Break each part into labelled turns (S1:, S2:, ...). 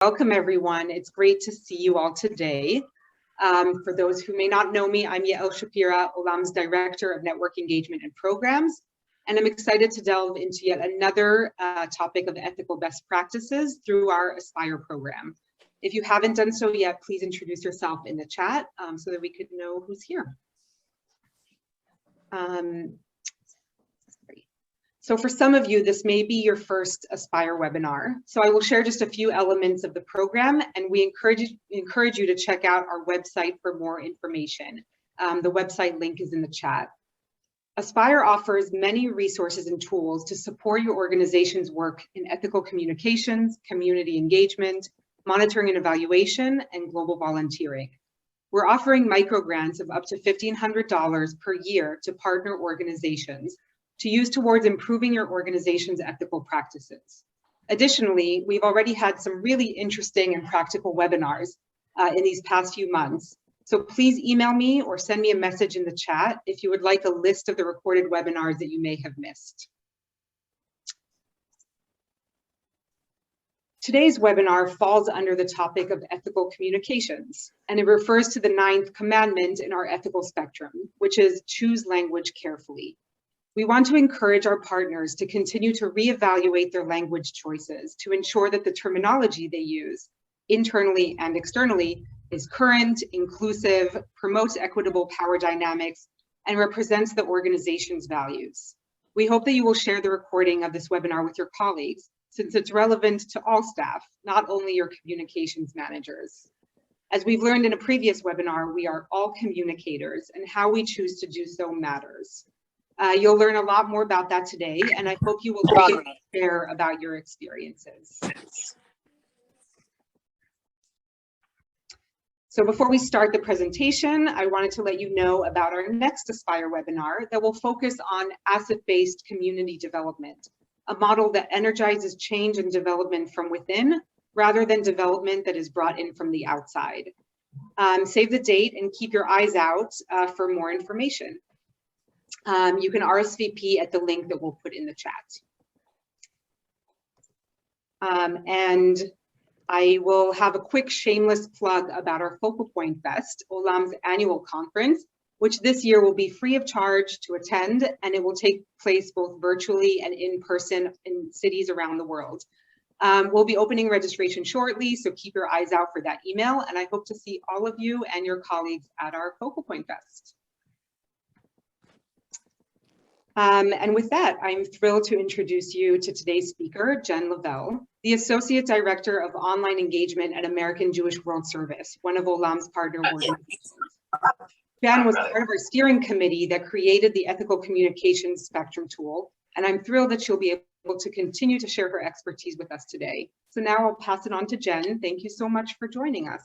S1: Welcome, everyone. It's great to see you all today. For those who may not know me, I'm Yael Shapira, OLAM's Director of Network Engagement and Programs, and I'm excited to delve into yet another topic of ethical best practices through our Aspire program. If you haven't done so yet, please introduce yourself in the chat so that we could know who's here. So for some of you, this may be your first Aspire webinar. So I will share just a few elements of the program, and we encourage you to check out our website for more information. The website link is in the chat. Aspire offers many resources and tools to support your organization's work in ethical communications, community engagement, monitoring and evaluation, and global volunteering. We're offering microgrants of up to $1,500 per year to partner organizations to use towards improving your organization's ethical practices. Additionally, we've already had some really interesting and practical webinars in these past few months. So please email me or send me a message in the chat if you would like a list of the recorded webinars that you may have missed. Today's webinar falls under the topic of ethical communications, and it refers to the 9th commandment in our ethical spectrum, which is choose language carefully. We want to encourage our partners to continue to reevaluate their language choices to ensure that the terminology they use, internally and externally, is current, inclusive, promotes equitable power dynamics, and represents the organization's values. We hope that you will share the recording of this webinar with your colleagues, since it's relevant to all staff, not only your communications managers. As we've learned in a previous webinar, we are all communicators, and how we choose to do so matters. You'll learn a lot more about that today, and I hope you will share about your experiences. So before we start the presentation, I wanted to let you know about our next Aspire webinar that will focus on asset-based community development, a model that energizes change and development from within, rather than development that is brought in from the outside. Save the date and keep your eyes out for more information. You can RSVP at the link that we'll put in the chat. And I will have a quick shameless plug about our Focal Point Fest, OLAM's annual conference, which this year will be free of charge to attend, and it will take place both virtually and in person in cities around the world. We'll be opening registration shortly, so keep your eyes out for that email, and I hope to see all of you and your colleagues at our Focal Point Fest. And with that, I'm thrilled to introduce you to today's speaker, Jen Lavelle, the Associate Director of Online Engagement at American Jewish World Service, one of OLAM's partner organizations. Jen was part of our steering committee that created the Ethical Communications Spectrum tool, and I'm thrilled that she'll be able to continue to share her expertise with us today. So now I'll pass it on to Jen. Thank you so much for joining us.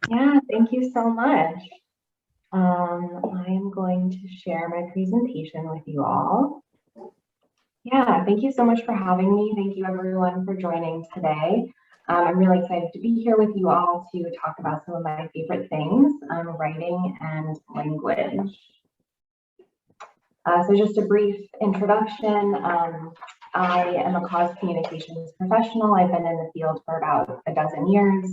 S2: Yeah, thank you so much. I am going to share my presentation with you all. Yeah, thank you so much for having me. Thank you everyone for joining today. I'm really excited to be here with you all to talk about some of my favorite things, writing and language. So just a brief introduction. I am a cause communications professional. I've been in the field for about a dozen years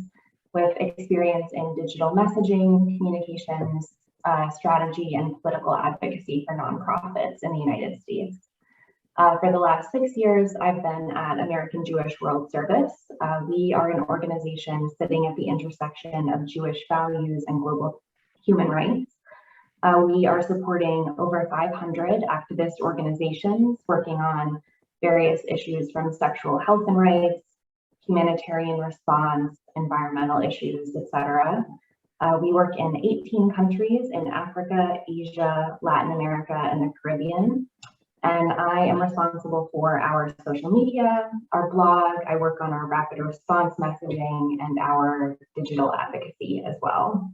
S2: with experience in digital messaging, communications, strategy, and political advocacy for nonprofits in the United States. For the last 6 years, I've been at American Jewish World Service. We are an organization sitting at the intersection of Jewish values and global human rights. We are supporting over 500 activist organizations working on various issues from sexual health and rights, humanitarian response, environmental issues, etc. We work in 18 countries in Africa, Asia, Latin America, and the Caribbean. And I am responsible for our social media, our blog. I work on our rapid response messaging and our digital advocacy as well.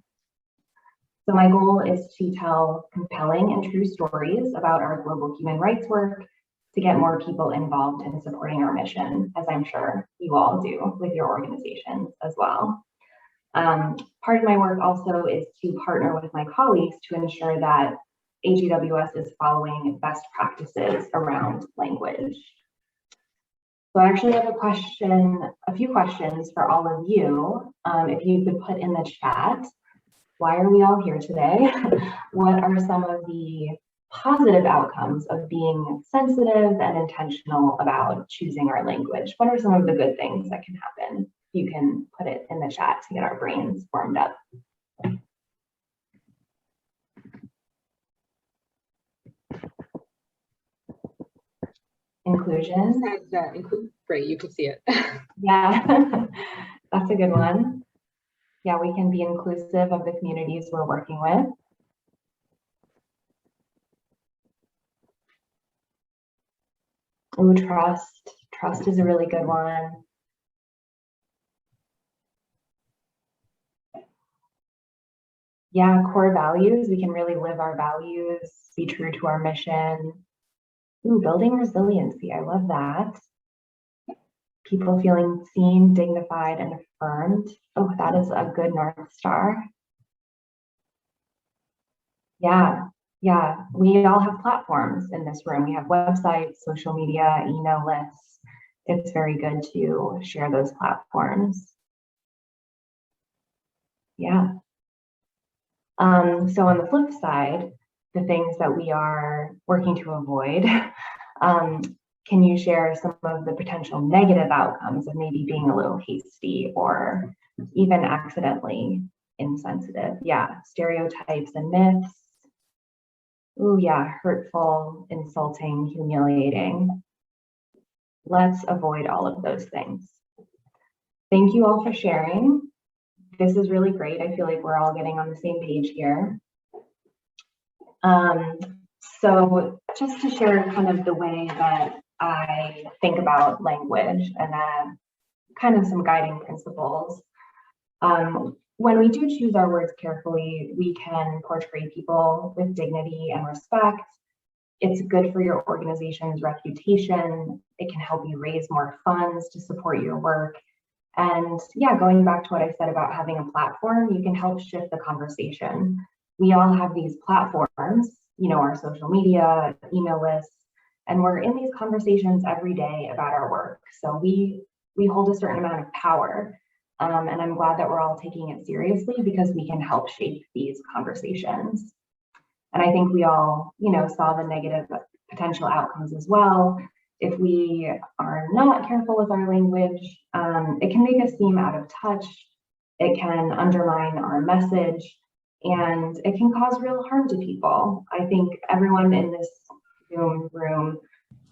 S2: So my goal is to tell compelling and true stories about our global human rights work to get more people involved in supporting our mission, as I'm sure you all do with your organizations as well. Part of my work also is to partner with my colleagues to ensure that AJWS is following best practices around language. So I actually have a few questions for all of you. If you could put in the chat, why are we all here today? What are some of the positive outcomes of being sensitive and intentional about choosing our language? What are some of the good things that can happen? You can put it in the chat to get our brains warmed up. Inclusion.
S1: Great, you can see it.
S2: Yeah, that's a good one. Yeah, we can be inclusive of the communities we're working with. Ooh, trust. Trust is a really good one. Yeah, core values. We can really live our values, be true to our mission. Ooh, building resiliency. I love that. People feeling seen, dignified, and affirmed. Oh, that is a good North Star. Yeah, yeah. We all have platforms in this room. We have websites, social media, email lists. It's very good to share those platforms. Yeah. So on the flip side, the things that we are working to avoid, can you share some of the potential negative outcomes of maybe being a little hasty or even accidentally insensitive? Yeah, stereotypes and myths. Ooh, yeah, hurtful, insulting, humiliating. Let's avoid all of those things. Thank you all for sharing. This is really great. I feel like we're all getting on the same page here. So just to share kind of the way that I think about language and kind of some guiding principles. When we do choose our words carefully, we can portray people with dignity and respect. It's good for your organization's reputation. It can help you raise more funds to support your work. And yeah, going back to what I said about having a platform, you can help shift the conversation. We all have these platforms, you know, our social media, email lists, and we're in these conversations every day about our work. So we hold a certain amount of power. And I'm glad that we're all taking it seriously because we can help shape these conversations. And I think we all, you know, saw the negative potential outcomes as well. If we are not careful with our language, it can make us seem out of touch. It can undermine our message, and it can cause real harm to people. I think everyone in this room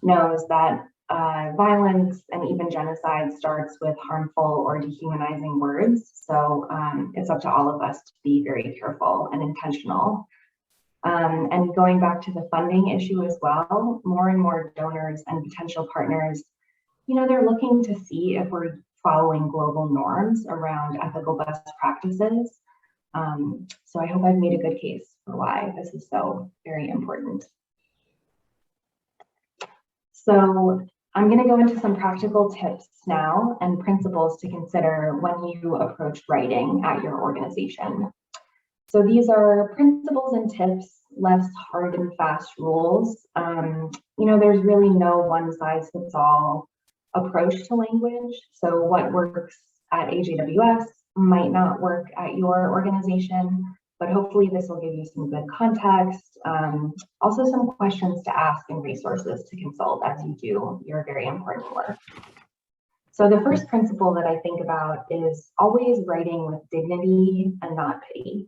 S2: knows that violence and even genocide starts with harmful or dehumanizing words. So it's up to all of us to be very careful and intentional. And going back to the funding issue as well, more and more donors and potential partners, you know, they're looking to see if we're following global norms around ethical best practices. So I hope I've made a good case for why this is so very important. So I'm going to go into some practical tips now and principles to consider when you approach writing at your organization. So these are principles and tips, less hard and fast rules. You know, there's really no one size fits all approach to language. So what works at AJWS might not work at your organization, but hopefully this will give you some good context. Also some questions to ask and resources to consult as you do your very important work. So the first principle that I think about is always writing with dignity and not pity.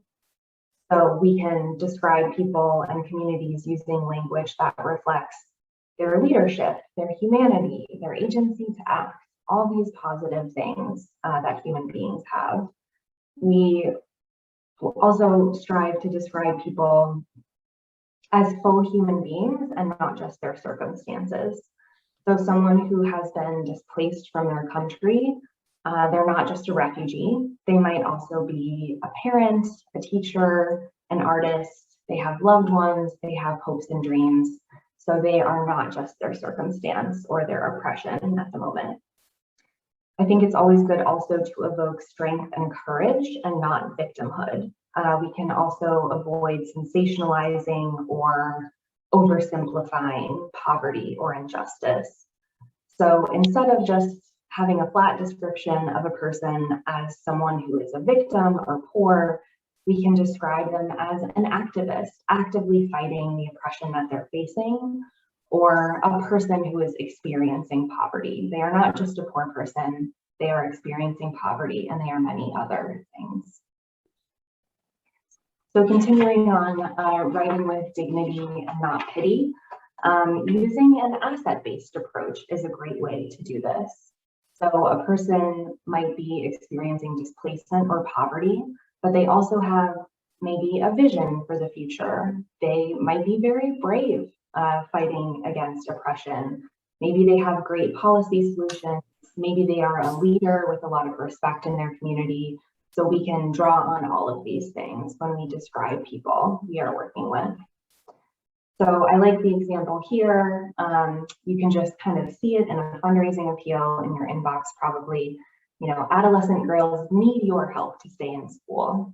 S2: So we can describe people and communities using language that reflects their leadership, their humanity, their agency to act, all these positive things that human beings have. We also strive to describe people as full human beings and not just their circumstances. So someone who has been displaced from their country, they're not just a refugee. They might also be a parent, a teacher, an artist. They have loved ones, they have hopes and dreams. So they are not just their circumstance or their oppression at the moment. I think it's always good also to evoke strength and courage and not victimhood. We can also avoid sensationalizing or oversimplifying poverty or injustice. So instead of just having a flat description of a person as someone who is a victim or poor, we can describe them as an activist, actively fighting the oppression that they're facing, or a person who is experiencing poverty. They are not just a poor person, they are experiencing poverty, and they are many other things. So continuing on, writing with dignity and not pity, using an asset-based approach is a great way to do this. So a person might be experiencing displacement or poverty, but they also have maybe a vision for the future. They might be very brave fighting against oppression. Maybe they have great policy solutions. Maybe they are a leader with a lot of respect in their community. So we can draw on all of these things when we describe people we are working with. So I like the example here. You can just kind of see it in a fundraising appeal in your inbox probably. You know, adolescent girls need your help to stay in school.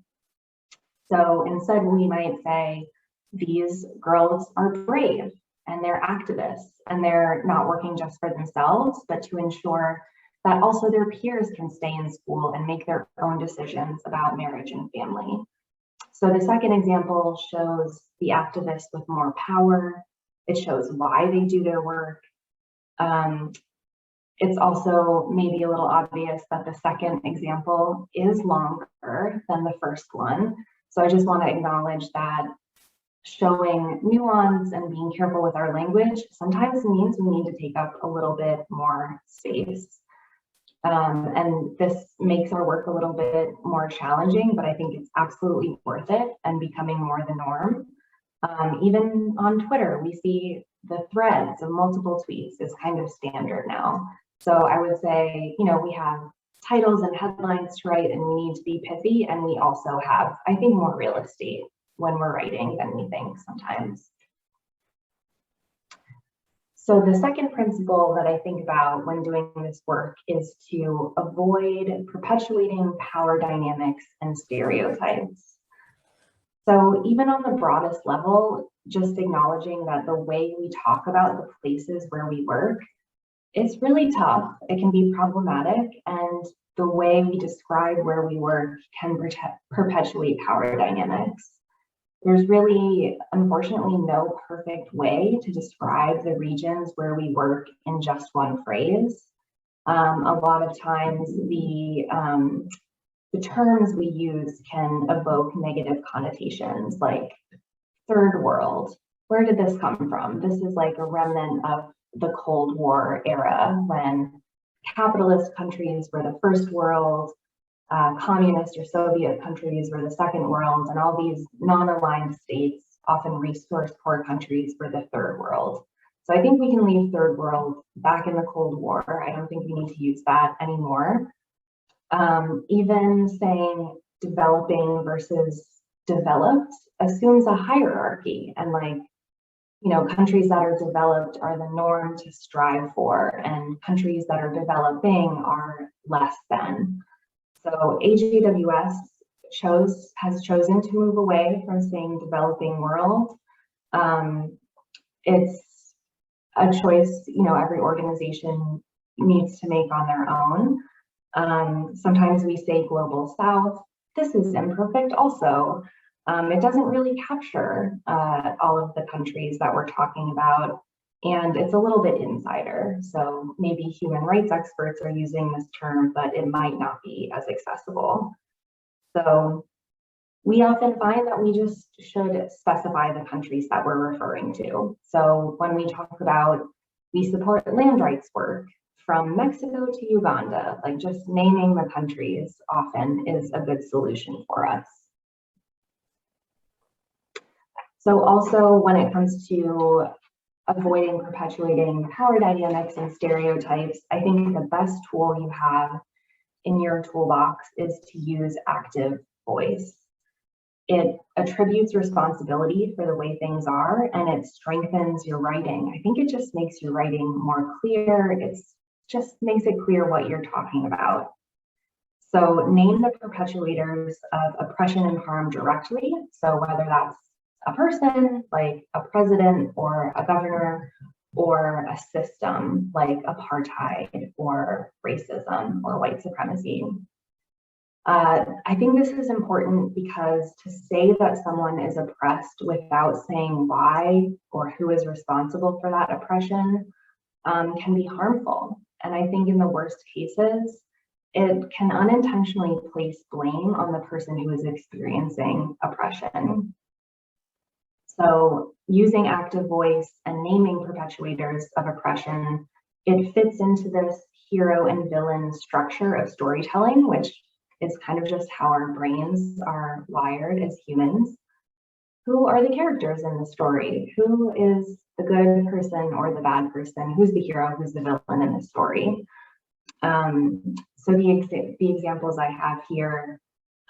S2: So instead we might say, these girls are brave and they're activists and they're not working just for themselves, but to ensure that also their peers can stay in school and make their own decisions about marriage and family. So the second example shows the activists with more power. It shows why they do their work. It's also maybe a little obvious that the second example is longer than the first one. So I just want to acknowledge that showing nuance and being careful with our language sometimes means we need to take up a little bit more space. And this makes our work a little bit more challenging, but I think it's absolutely worth it and becoming more the norm. Even on Twitter, we see the threads of multiple tweets is kind of standard now. So I would say, you know, we have titles and headlines to write and we need to be pithy, and we also have, I think, more real estate when we're writing than we think sometimes. So the second principle that I think about when doing this work is to avoid perpetuating power dynamics and stereotypes. So even on the broadest level, just acknowledging that the way we talk about the places where we work, it's really tough. It can be problematic, and the way we describe where we work can perpetuate power dynamics. There's really, unfortunately, no perfect way to describe the regions where we work in just one phrase. A lot of times the terms we use can evoke negative connotations, like third world. Where did this come from? This is like a remnant of the Cold War era when capitalist countries were the first world, communist or Soviet countries were the second world, and all these non-aligned states, often resource-poor countries, were the third world. So I think we can leave third world back in the Cold War. I don't think we need to use that anymore. Even saying developing versus developed assumes a hierarchy, and like, you know, countries that are developed are the norm to strive for, and countries that are developing are less than. So AJWS has chosen to move away from saying developing world. It's a choice, you know, every organization needs to make on their own. Sometimes we say global south. This is imperfect also. It doesn't really capture all of the countries that we're talking about, and it's a little bit insider. So maybe human rights experts are using this term, but it might not be as accessible. So we often find that we just should specify the countries that we're referring to. So when we talk about, we support land rights work from Mexico to Uganda, like just naming the countries often is a good solution for us. So also when it comes to avoiding perpetuating power dynamics and stereotypes, I think the best tool you have in your toolbox is to use active voice. It attributes responsibility for the way things are, and it strengthens your writing. I think it just makes your writing more clear. It just makes it clear what you're talking about. So name the perpetuators of oppression and harm directly. So whether that's a person, like a president or a governor, or a system like apartheid or racism or white supremacy. I think this is important because to say that someone is oppressed without saying why or who is responsible for that oppression can be harmful. And I think in the worst cases, it can unintentionally place blame on the person who is experiencing oppression. So using active voice and naming perpetuators of oppression, it fits into this hero and villain structure of storytelling, which is kind of just how our brains are wired as humans. Who are the characters in the story? Who is the good person or the bad person? Who's the hero? Who's the villain in the story? So the examples I have here,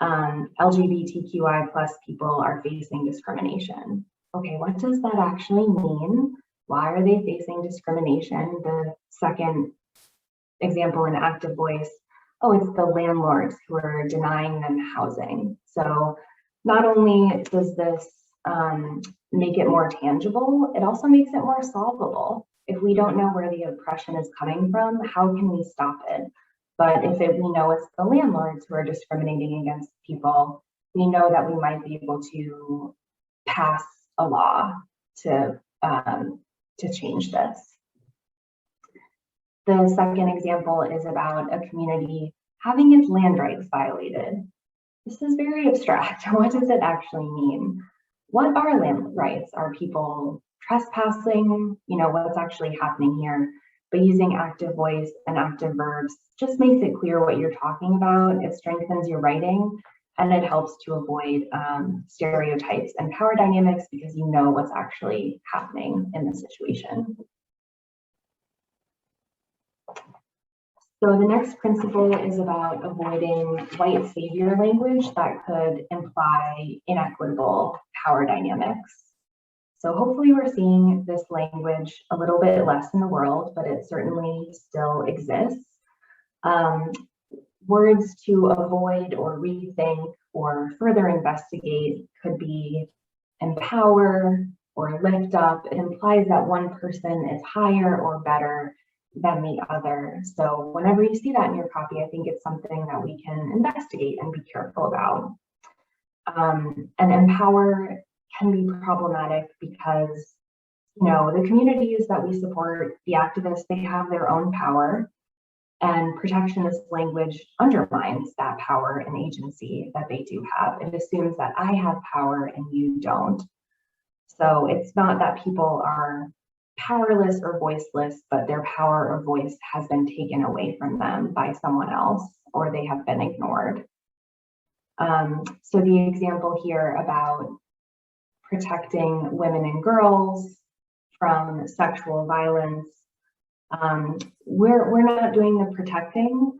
S2: LGBTQI plus people are facing discrimination. Okay, what does that actually mean? Why are they facing discrimination? The second example in active voice, oh, it's the landlords who are denying them housing. So not only does this make it more tangible, it also makes it more solvable. If we don't know where the oppression is coming from, how can we stop it? But if we know it's the landlords who are discriminating against people, we know that we might be able to pass a law to change this. The second example is about a community having its land rights violated. This is very abstract. What does it actually mean? What are land rights? Are people trespassing? You know, what's actually happening here? But using active voice and active verbs just makes it clear what you're talking about. It strengthens your writing, and it helps to avoid stereotypes and power dynamics because you know what's actually happening in the situation. So the next principle is about avoiding white savior language that could imply inequitable power dynamics. So hopefully we're seeing this language a little bit less in the world, but it certainly still exists. Words to avoid or rethink or further investigate could be empower or lift up. It implies that one person is higher or better than the other. So whenever you see that in your copy, I think it's something that we can investigate and be careful about. And empower can be problematic because, you know, the communities that we support, the activists, they have their own power, and protectionist language undermines that power and agency that they do have. It assumes that I have power and you don't. So it's not that people are powerless or voiceless, but their power or voice has been taken away from them by someone else, or they have been ignored. So the example here about protecting women and girls from sexual violence, we're not doing the protecting,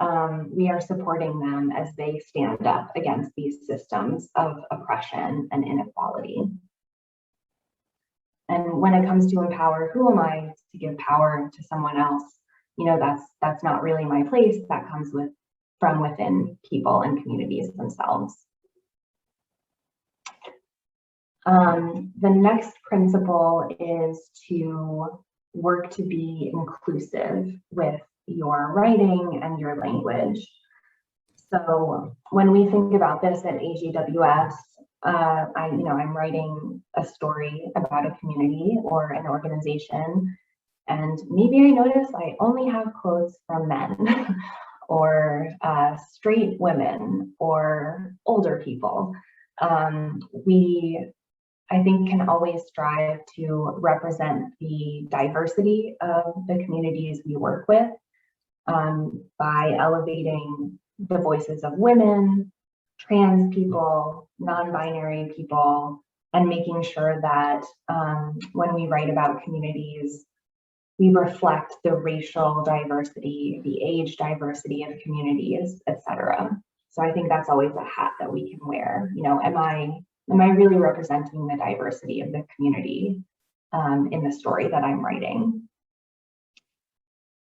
S2: we are supporting them as they stand up against these systems of oppression and inequality. And when it comes to empower, who am I to give power to someone else? You know, that's not really my place. That comes from within people and communities themselves. The next principle is to work to be inclusive with your writing and your language. So when we think about this at AGWS, I'm writing a story about a community or an organization, and maybe I notice I only have quotes from men or straight women or older people. I think can always strive to represent the diversity of the communities we work with by elevating the voices of women, trans people, non-binary people, and making sure that when we write about communities, we reflect the racial diversity, the age diversity of communities, etc. So I think that's always a hat that we can wear. You know, am I really representing the diversity of the community in the story that I'm writing?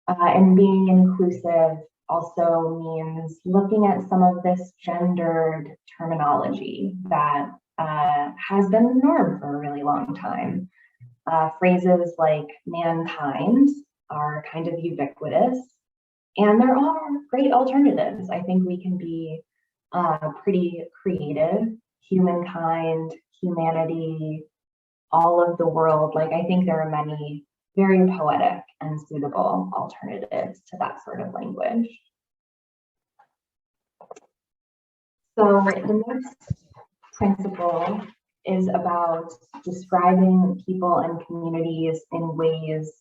S2: And being inclusive also means looking at some of this gendered terminology that has been the norm for a really long time. Phrases like mankind are kind of ubiquitous, and there are great alternatives. I think we can be pretty creative. Humankind, humanity, all of the world. Like, I think there are many very poetic and suitable alternatives to that sort of language. So the next principle is about describing people and communities in ways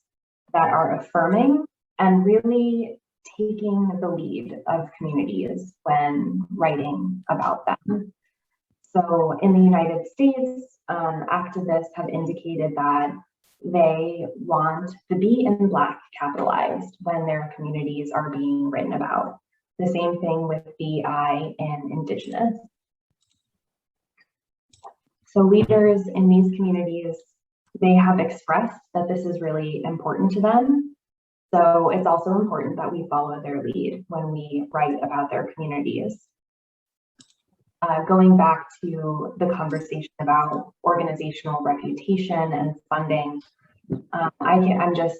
S2: that are affirming and really taking the lead of communities when writing about them. So in the United States, activists have indicated that they want the B in Black capitalized when their communities are being written about. The same thing with BI in Indigenous. So leaders in these communities, they have expressed that this is really important to them. So it's also important that we follow their lead when we write about their communities. Going back to the conversation about organizational reputation and funding, I'm just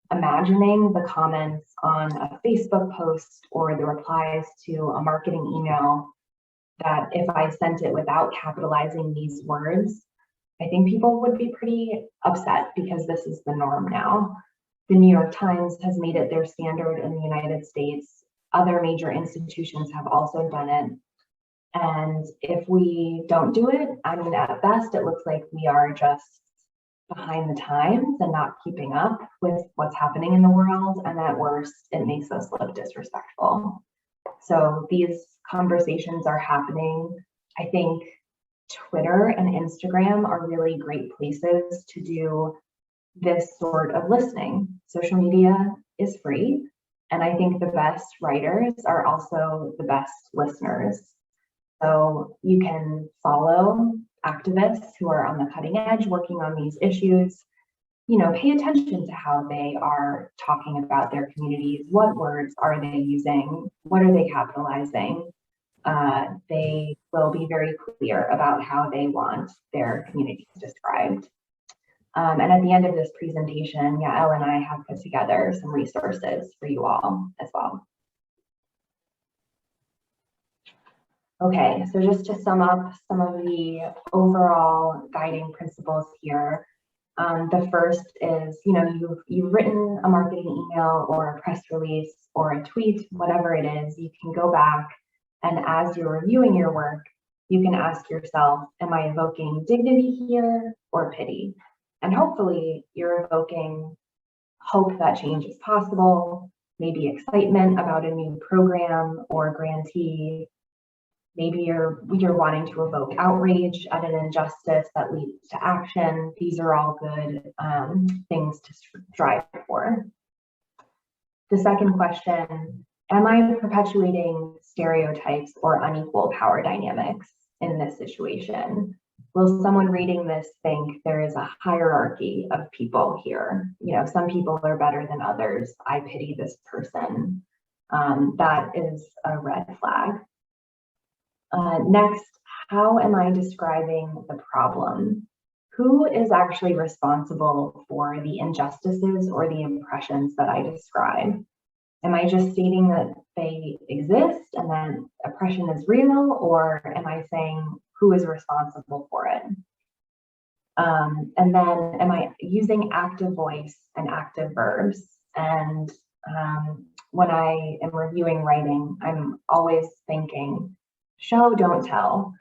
S2: imagining the comments on a Facebook post or the replies to a marketing email that if I sent it without capitalizing these words, I think people would be pretty upset because this is the norm now. The New York Times has made it their standard in the United States. Other major institutions have also done it. And if we don't do it, I mean, at best, it looks like we are just behind the times and not keeping up with what's happening in the world. And at worst, it makes us look disrespectful. So these conversations are happening. I think Twitter and Instagram are really great places to do this sort of listening. Social media is free. And I think the best writers are also the best listeners. So you can follow activists who are on the cutting edge working on these issues. You know, pay attention to how they are talking about their communities. What words are they using? What are they capitalizing? They will be very clear about how they want their communities described. And at the end of this presentation, Yael and I have put together some resources for you all as well. Okay, so just to sum up some of the overall guiding principles here. The first is, you know, you've written a marketing email or a press release or a tweet, whatever it is, you can go back and as you're reviewing your work, you can ask yourself, am I evoking dignity here or pity? And hopefully you're evoking hope that change is possible, maybe excitement about a new program or grantee. Maybe you're wanting to evoke outrage at an injustice that leads to action. These are all good things to strive for. The second question, am I perpetuating stereotypes or unequal power dynamics in this situation? Will someone reading this think there is a hierarchy of people here? You know, some people are better than others. I pity this person. That is a red flag. Next, how am I describing the problem? Who is actually responsible for the injustices or the oppressions that I describe? Am I just stating that they exist and that oppression is real, or am I saying who is responsible for it? And then am I using active voice and active verbs? And when I am reviewing writing, I'm always thinking, show, don't tell.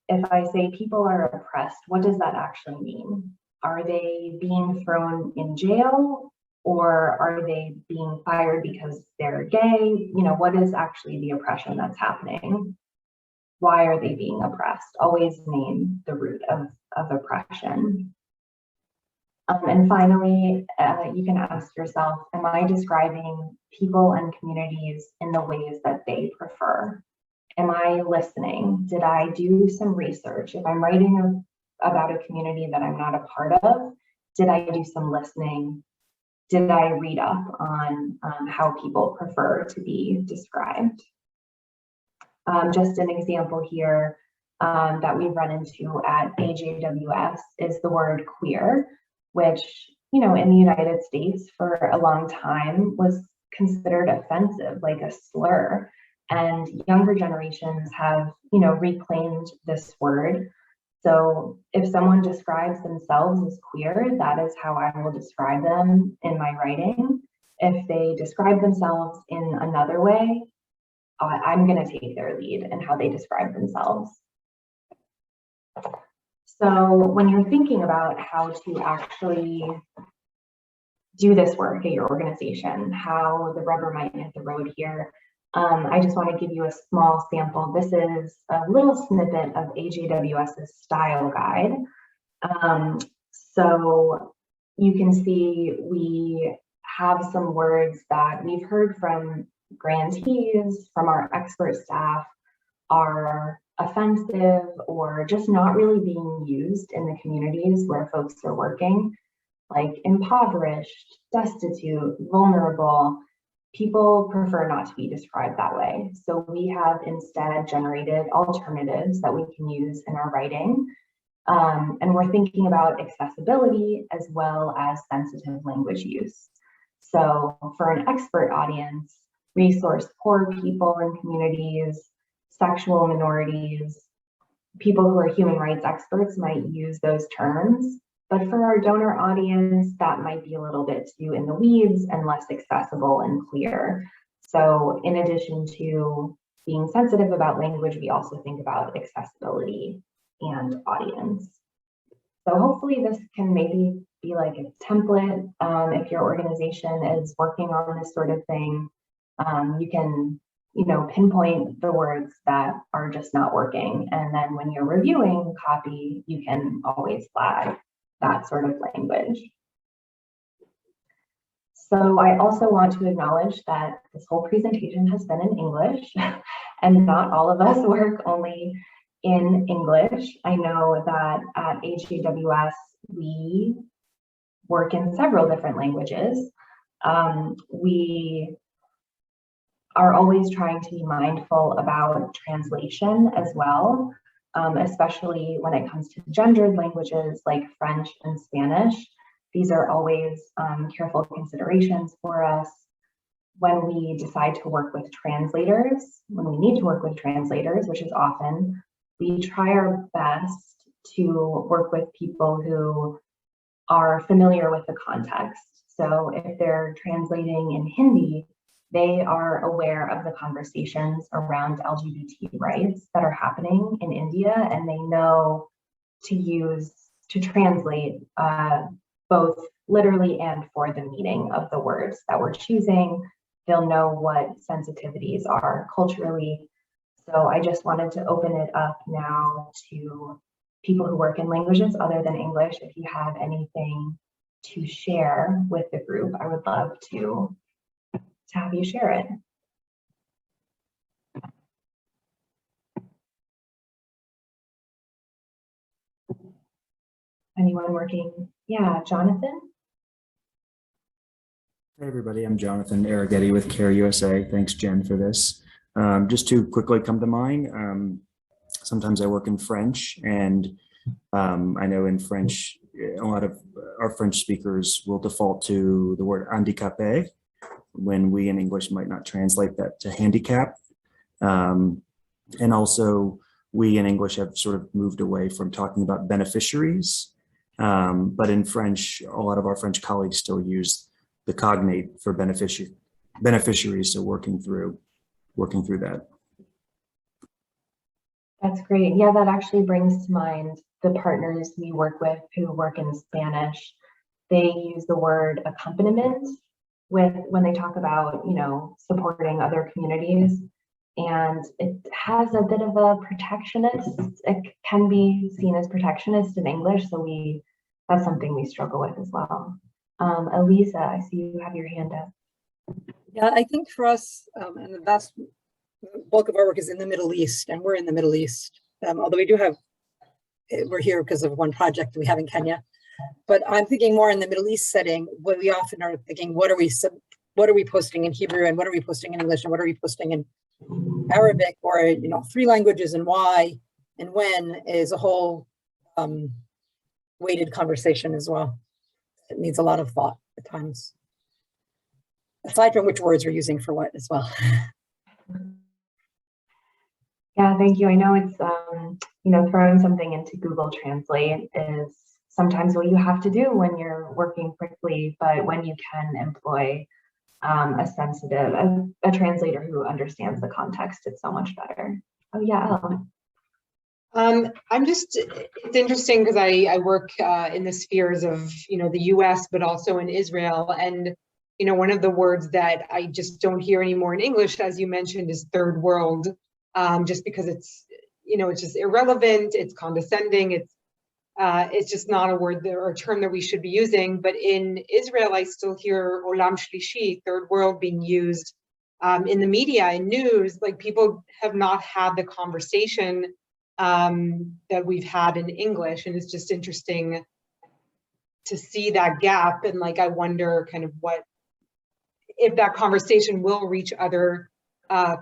S2: If I say people are oppressed, what does that actually mean? Are they being thrown in jail, or are they being fired because they're gay? You know, what is actually the oppression that's happening? Why are they being oppressed? Always name the root of oppression. And finally, you can ask yourself, am I describing people and communities in the ways that they prefer? Am I listening? Did I do some research? If I'm writing about a community that I'm not a part of, did I do some listening? Did I read up on how people prefer to be described? Just an example here, that we've run into at AJWS is the word queer, which, you know, in the United States for a long time was considered offensive, like a slur. And younger generations have, you know, reclaimed this word. So if someone describes themselves as queer, that is how I will describe them in my writing. If they describe themselves in another way, I'm going to take their lead in how they describe themselves. So when you're thinking about how to actually do this work at your organization, how the rubber might hit the road here, I just want to give you a small sample. This is a little snippet of AJWS's style guide. So you can see we have some words that we've heard from grantees, from our expert staff, are offensive or just not really being used in the communities where folks are working, like impoverished, destitute, vulnerable. People prefer not to be described that way. So we have instead generated alternatives that we can use in our writing. And we're thinking about accessibility as well as sensitive language use. So for an expert audience, resource poor people and communities, sexual minorities, people who are human rights experts might use those terms. But for our donor audience, that might be a little bit too in the weeds and less accessible and clear. So in addition to being sensitive about language, we also think about accessibility and audience. So hopefully this can maybe be like a template. If your organization is working on this sort of thing, you can, you know, pinpoint the words that are just not working. And then when you're reviewing copy, you can always flag that sort of language. So I also want to acknowledge that this whole presentation has been in English and not all of us work only in English. I know that at HGWS, we work in several different languages. We are always trying to be mindful about translation as well, especially when it comes to gendered languages like French and Spanish. These are always careful considerations for us when we decide to work with translators. When we need to work with translators, which is often, we try our best to work with people who are familiar with the context. So if they're translating in Hindi, they are aware of the conversations around LGBT rights that are happening in India, and they know to translate both literally and for the meaning of the words that we're choosing. They'll know what sensitivities are culturally. So I just wanted to open it up now to people who work in languages other than English. If you have anything to share with the group, I would love to have you share it. Anyone working? Yeah, Jonathan?
S3: Hey everybody, I'm Jonathan Arrighetti with CARE USA. Thanks, Jen, for this. Just to quickly come to mind, sometimes I work in French, and I know in French, a lot of our French speakers will default to the word handicapé, when we in English might not translate that to handicap. And also, we in English have sort of moved away from talking about beneficiaries. But in French, a lot of our French colleagues still use the cognate for beneficiaries, so working through that.
S2: That's great. Yeah, that actually brings to mind the partners we work with who work in Spanish. They use the word accompaniment when they talk about, you know, supporting other communities. And it has a bit of a protectionist, it can be seen as protectionist in English. So that's something we struggle with as well. Elisa, I see you have your hand up.
S4: Yeah, I think for us, and the vast bulk of our work is in the Middle East, and we're in the Middle East. Although we're here because of one project we have in Kenya. But I'm thinking more in the Middle East setting, what we often are thinking, what are we posting in Hebrew, and what are we posting in English, and what are we posting in Arabic, or, you know, 3 languages, and why? and when is a whole weighted conversation as well. It needs a lot of thought at times, aside from which words we're using for what as well.
S2: Yeah, thank you. I know it's, throwing something into Google Translate is sometimes what you have to do when you're working quickly, but when you can employ a translator who understands the context, it's so much better. Oh yeah.
S1: It's interesting because I work in the spheres of, the US, but also in Israel. And, one of the words that I just don't hear anymore in English, as you mentioned, is third world, just because it's just irrelevant, it's condescending, it's just not a word or a term that we should be using. But in Israel, I still hear OLAM shlishi, third world, being used in the media and news. Like, people have not had the conversation that we've had in English, and it's just interesting to see that gap. And I wonder kind of if that conversation will reach other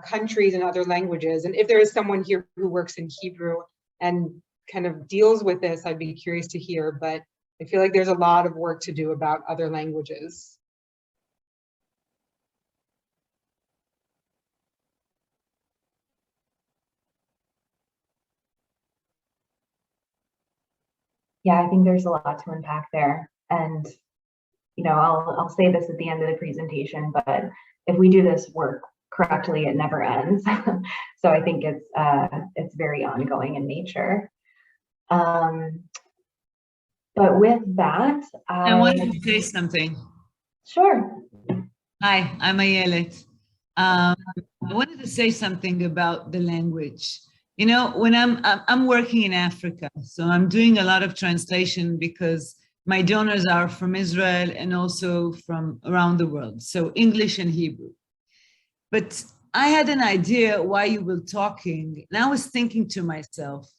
S1: countries and other languages, and if there is someone here who works in Hebrew and kind of deals with this, I'd be curious to hear. But I feel like there's a lot of work to do about other languages.
S2: Yeah, I think there's a lot to unpack there. And, I'll say this at the end of the presentation, but if we do this work correctly, it never ends. So I think it's very ongoing in nature. But with that,
S5: I wanted to say something.
S2: Sure.
S5: Hi, I'm Ayelet. I wanted to say something about the language. When I'm working in Africa, so I'm doing a lot of translation because my donors are from Israel and also from around the world, so English and Hebrew. But I had an idea while you were talking, and I was thinking to myself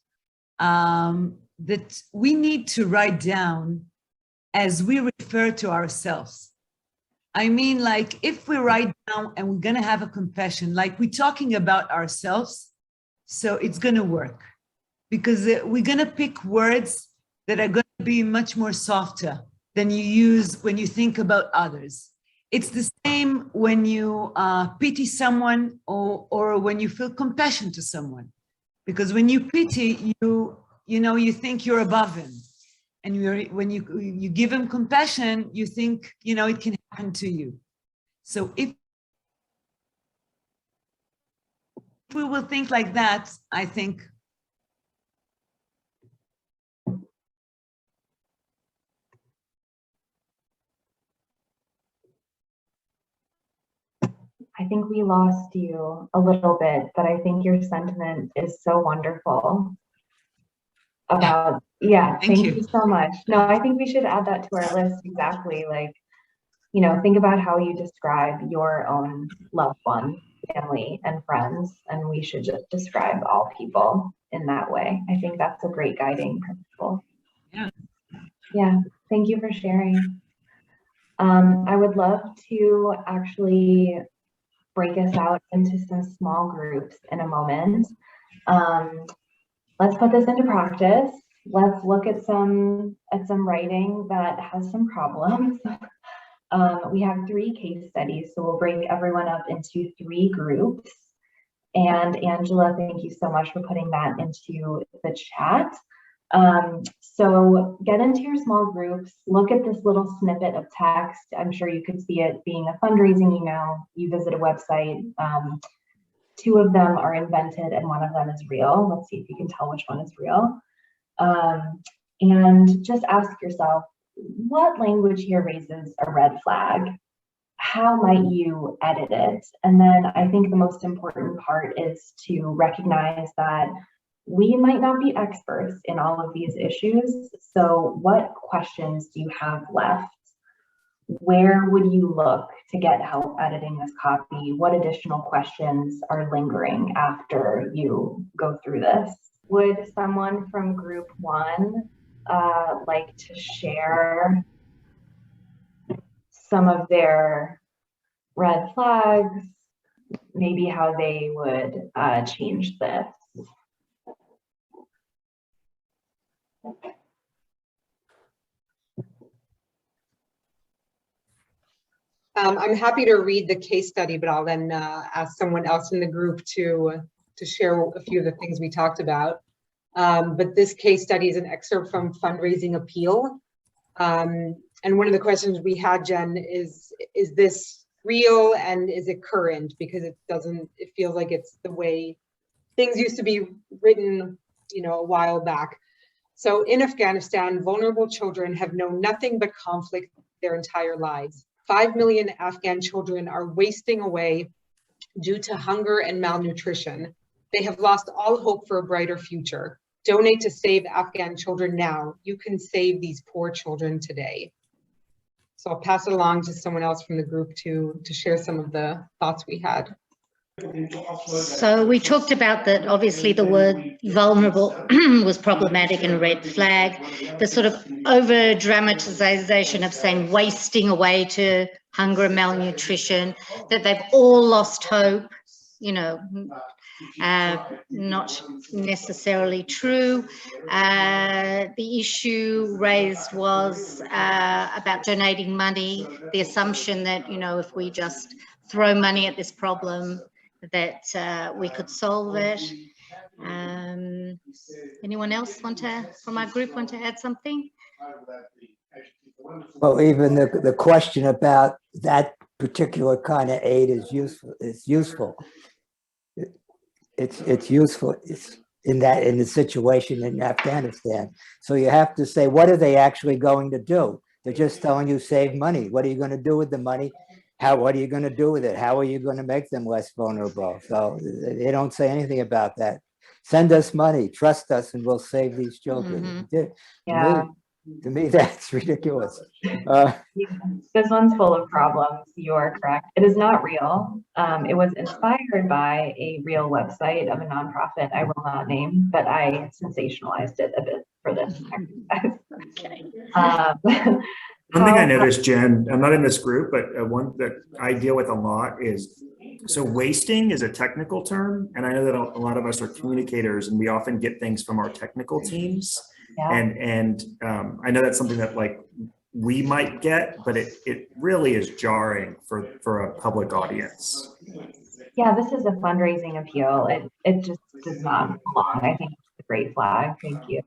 S5: that we need to write down as we refer to ourselves. I mean, if we write down and we're going to have a confession, we're talking about ourselves, so it's going to work, because we're going to pick words that are going to be much more softer than you use when you think about others. It's the same when you pity someone or when you feel compassion to someone, because when you pity, you think you're above him. And when you give him compassion, you think, it can happen to you. So if we will think like that, I think.
S2: I think we lost you a little bit, but I think your sentiment is so wonderful. Thank you so much. No, I think we should add that to our list. Exactly. Think about how you describe your own loved one, family, and friends, and we should just describe all people in that way. I think that's a great guiding principle. Yeah, thank you for sharing. I would love to actually break us out into some small groups in a moment. Let's put this into practice. Let's look at some writing that has some problems. We have 3 case studies, so we'll break everyone up into 3 groups. And Angela, thank you so much for putting that into the chat. So get into your small groups, look at this little snippet of text. I'm sure you could see it being a fundraising email. You visit a website. 2 of them are invented and 1 of them is real. Let's see if you can tell which one is real. And just ask yourself, what language here raises a red flag? How might you edit it? And then I think the most important part is to recognize that we might not be experts in all of these issues. So what questions do you have left? Where would you look to get help editing this copy? What additional questions are lingering after you go through this? Would someone from group 1 like to share some of their red flags, maybe how they would change this?
S1: I'm happy to read the case study, but I'll then ask someone else in the group to share a few of the things we talked about. But this case study is an excerpt from Fundraising Appeal. And one of the questions we had, Jen, is this real and is it current? Because it feels like it's the way things used to be written, a while back. So in Afghanistan, vulnerable children have known nothing but conflict their entire lives. 5 million Afghan children are wasting away due to hunger and malnutrition. They have lost all hope for a brighter future. Donate to save Afghan children now. You can save these poor children today. So I'll pass it along to someone else from the group to share some of the thoughts we had.
S6: So we talked about that obviously the word vulnerable was problematic and red flag, the sort of over dramatization of saying wasting away to hunger and malnutrition, that they've all lost hope, not necessarily true. The issue raised was about donating money, the assumption that, if we just throw money at this problem, that we could solve it. Anyone else from our group want to add something?
S7: Well, even the question about that particular kind of aid is useful. It's useful. It's useful. It's in the situation in Afghanistan. So you have to say, what are they actually going to do? They're just telling you save money. What are you going to do with the money? What are you going to do with it? How are you going to make them less vulnerable? So they don't say anything about that. Send us money, trust us, and we'll save these children.
S2: Yeah.
S7: To me, that's ridiculous.
S2: This one's full of problems. You are correct. It is not real. It was inspired by a real website of a nonprofit I will not name, but I sensationalized it a bit for this exercise.
S6: Okay.
S3: One thing I noticed, Jen, I'm not in this group, but one that I deal with a lot is, so wasting is a technical term. And I know that a lot of us are communicators and we often get things from our technical teams.
S2: Yeah.
S3: And I know that's something that we might get, but it really is jarring for a public audience.
S2: Yeah, this is a fundraising appeal. It just does not belong. I think it's a great flag. Thank you.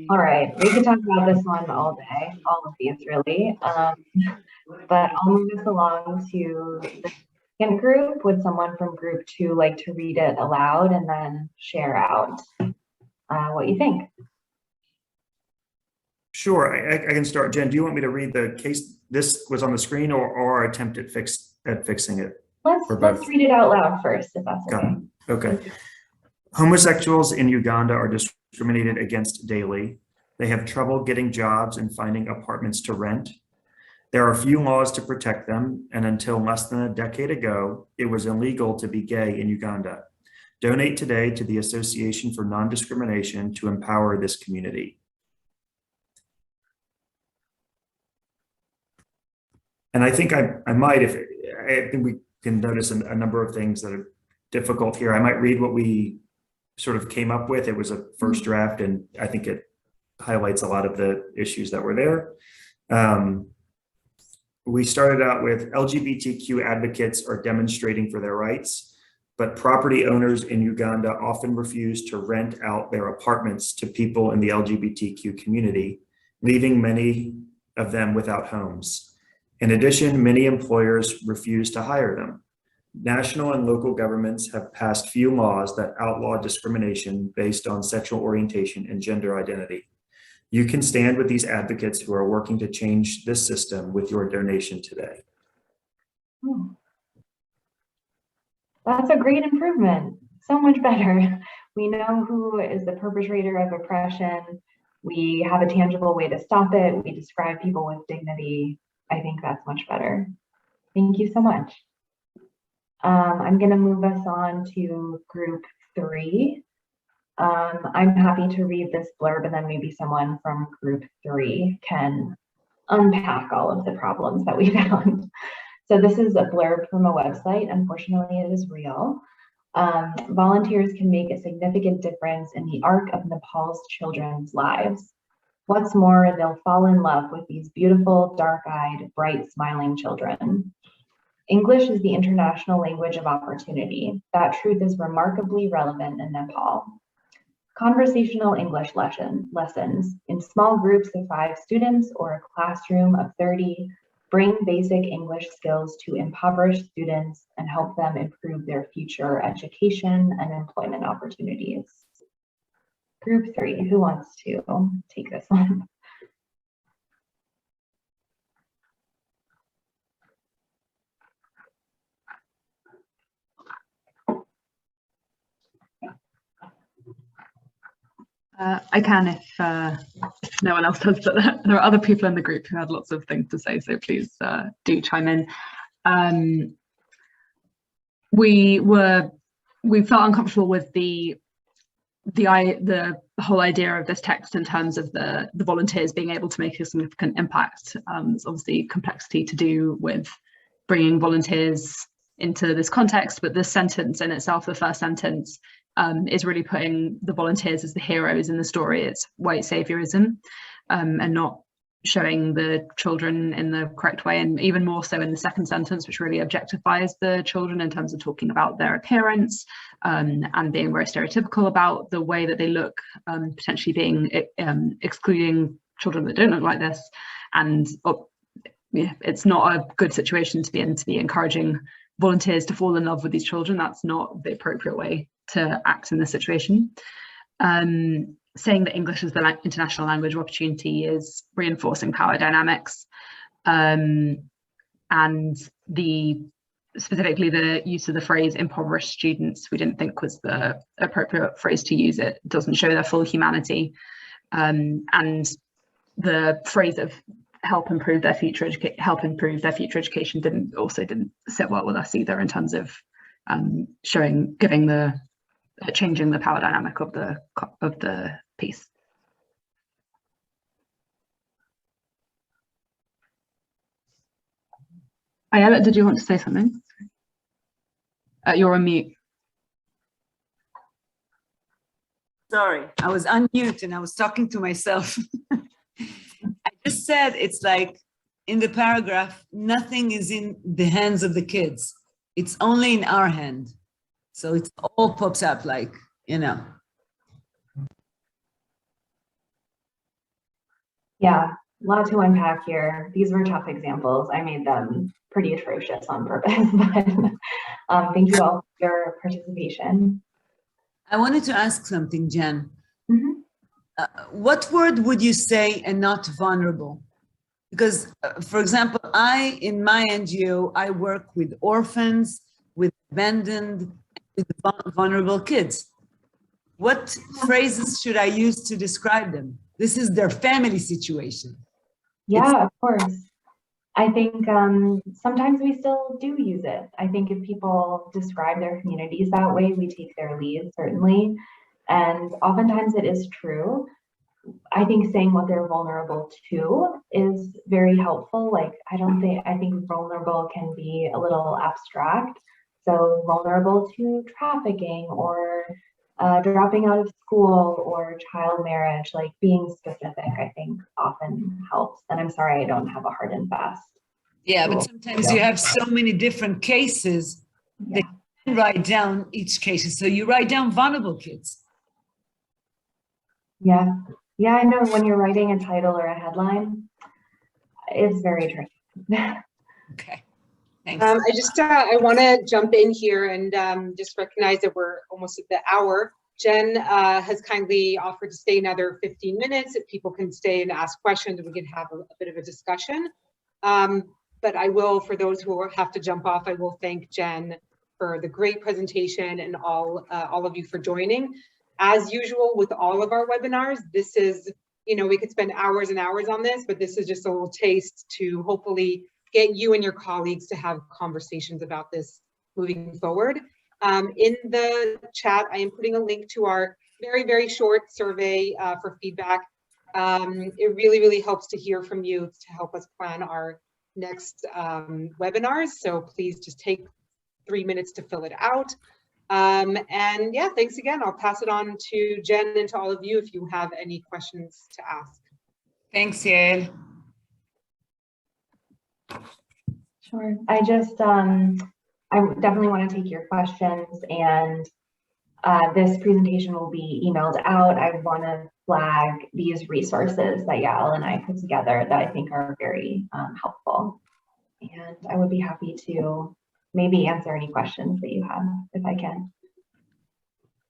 S2: All right, we can talk about this one all day, all of these really. But I'll move this along to the second group. Would someone from group 2 like to read it aloud and then share out what you think?
S3: Sure, I can start. Jen, do you want me to read the case? This was on the screen, or attempt at fixing it?
S2: Let's read it out loud first, if that's okay.
S3: Okay. Homosexuals in Uganda are discriminated against daily. They have trouble getting jobs and finding apartments to rent. There are few laws to protect them, and until less than a decade ago, it was illegal to be gay in Uganda. Donate today to the Association for Non-Discrimination to empower this community. And I think I might, I think we can notice a number of things that are difficult here. I might read what we sort of came up with. It was a first draft, and I think it highlights a lot of the issues that were there. We started out with LGBTQ advocates are demonstrating for their rights, but property owners in Uganda often refuse to rent out their apartments to people in the LGBTQ community, leaving many of them without homes. In addition, many employers refuse to hire them. National and local governments have passed few laws that outlaw discrimination based on sexual orientation and gender identity. You can stand with these advocates who are working to change this system with your donation today.
S2: That's a great improvement. So much better. We know who is the perpetrator of oppression. We have a tangible way to stop it. We describe people with dignity. I think that's much better. Thank you so much. I'm going to move us on to group 3. I'm happy to read this blurb, and then maybe someone from group 3 can unpack all of the problems that we found. So this is a blurb from a website. Unfortunately, it is real. Volunteers can make a significant difference in the arc of Nepal's children's lives. What's more, they'll fall in love with these beautiful, dark-eyed, bright, smiling children. English is the international language of opportunity. That truth is remarkably relevant in Nepal. Conversational English lessons in small groups of 5 students or a classroom of 30 bring basic English skills to impoverished students and help them improve their future education and employment opportunities. Group 3, who wants to take this one?
S8: I can if no one else does, but there are other people in the group who had lots of things to say, so please do chime in. We felt uncomfortable with the whole idea of this text in terms of the volunteers being able to make a significant impact. There's obviously complexity to do with bringing volunteers into this context, but this sentence in itself, the first sentence, is really putting the volunteers as the heroes in the story. It's white saviorism, and not showing the children in the correct way, and even more so in the second sentence, which really objectifies the children in terms of talking about their appearance, and being very stereotypical about the way that they look, potentially being excluding children that don't look like this. And it's not a good situation to be in, to be encouraging volunteers to fall in love with these children. That's not the appropriate way to act in this situation. Saying that English is the international language of opportunity is reinforcing power dynamics, and specifically the use of the phrase impoverished students, we didn't think was the appropriate phrase to use. It doesn't show their full humanity, and the phrase of help improve their future education didn't sit well with us either, in terms of changing the power dynamic of the piece. Ayala, did you want to say something? You're on mute.
S5: Sorry, I was on mute and I was talking to myself. I just said, it's like in the paragraph, nothing is in the hands of the kids. It's only in our hand. So it all pops up like, you know.
S2: Yeah, a lot to unpack here. These were tough examples. I made them pretty atrocious on purpose, but thank you all for your participation.
S5: I wanted to ask something, Jen.
S2: Mm-hmm.
S5: What word would you say and not vulnerable? Because, for example, in my NGO, I work with orphans, with abandoned, with vulnerable kids. What phrases should I use to describe them? This is their family situation.
S2: Yeah, of course. I think sometimes we still do use it. I think if people describe their communities that way, we take their lead, certainly. And oftentimes it is true. I think saying what they're vulnerable to is very helpful. Like, I think vulnerable can be a little abstract. So vulnerable to trafficking or dropping out of school or child marriage, like being specific, I think often helps. And I'm sorry, I don't have a hard and fast.
S5: Yeah, but sometimes you have so many different cases that you can write down each case. So you write down vulnerable kids.
S2: Yeah, I know when you're writing a title or a headline, it's very tricky.
S5: Okay. Thanks.
S1: I want to jump in here and just recognize that we're almost at the hour. Jen has kindly offered to stay another 15 minutes if people can stay and ask questions, we can have a bit of a discussion. But I will, for those who have to jump off, I will thank Jen for the great presentation and all of you for joining. As usual with all of our webinars, this is, we could spend hours and hours on this, but this is just a little taste to hopefully get you and your colleagues to have conversations about this moving forward. In the chat, I am putting a link to our very, very short survey for feedback. It really, really helps to hear from you to help us plan our next webinars. So please just take 3 minutes to fill it out. And yeah, thanks again. I'll pass it on to Jen and to all of you if you have any questions to ask.
S5: Thanks, Yael.
S2: Sure. I definitely want to take your questions, and this presentation will be emailed out. I want to flag these resources that Yael and I put together that I think are very helpful. And I would be happy to maybe answer any questions that you have if I can.